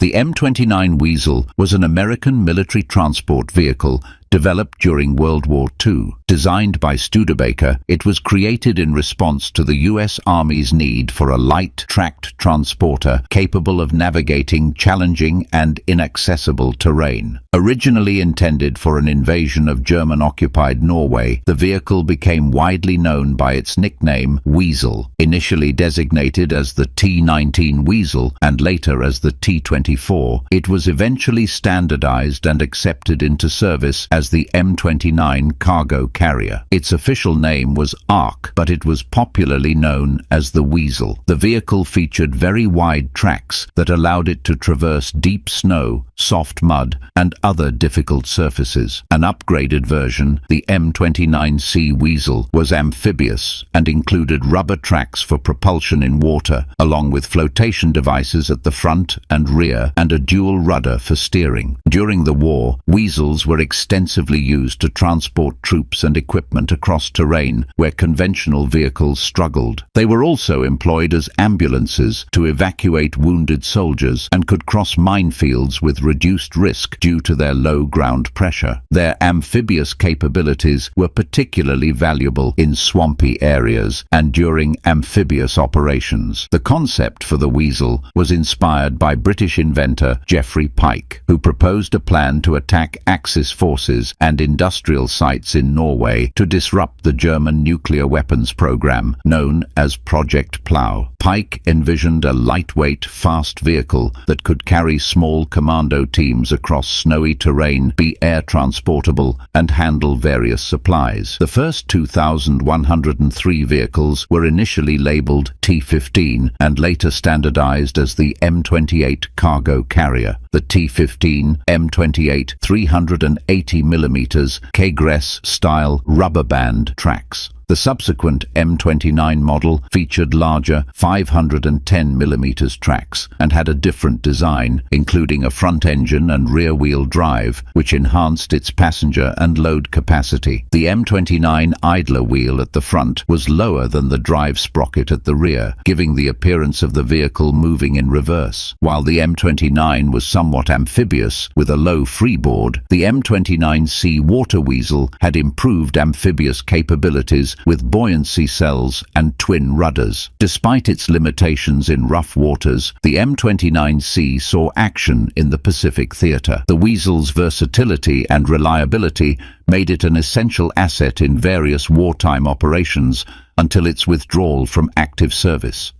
The M29 Weasel was an American military transport vehicle developed during World War II. Designed by Studebaker, it was created in response to the U.S. Army's need for a light, tracked transporter capable of navigating challenging and inaccessible terrain. Originally intended for an invasion of German-occupied Norway, the vehicle became widely known by its nickname Weasel, initially designated as the T-19 Weasel and later as the T-24. It was eventually standardized and accepted into service as the M29 cargo carrier. Its official name was ARC, but it was popularly known as the Weasel. The vehicle featured very wide tracks that allowed it to traverse deep snow, soft mud, and other difficult surfaces. An upgraded version, the M29C Weasel, was amphibious and included rubber tracks for propulsion in water, along with flotation devices at the front and rear and a dual rudder for steering. During the war, Weasels were extensively used to transport troops and equipment across terrain where conventional vehicles struggled. They were also employed as ambulances to evacuate wounded soldiers and could cross minefields with reduced risk due to their low ground pressure. Their amphibious capabilities were particularly valuable in swampy areas and during amphibious operations. The concept for the Weasel was inspired by British inventor Geoffrey Pike, who proposed a plan to attack Axis forces and industrial sites in Norway to disrupt the German nuclear weapons program, known as Project Plough. Pike envisioned a lightweight, fast vehicle that could carry small commando teams across snowy terrain, be air transportable, and handle various supplies. The first 2,103 vehicles were initially labeled T-15 and later standardized as the M28 cargo carrier. The T-15 M28 380mm K-Gress-style rubber band tracks. The subsequent M29 model featured larger 510mm tracks and had a different design, including a front engine and rear-wheel drive, which enhanced its passenger and load capacity. The M29 idler wheel at the front was lower than the drive sprocket at the rear, giving the appearance of the vehicle moving in reverse. While the M29 was somewhat amphibious, with a low freeboard, the M29C Water Weasel had improved amphibious capabilities with buoyancy cells and twin rudders. Despite its limitations in rough waters, the M29C saw action in the Pacific theater. The Weasel's versatility and reliability made it an essential asset in various wartime operations until its withdrawal from active service.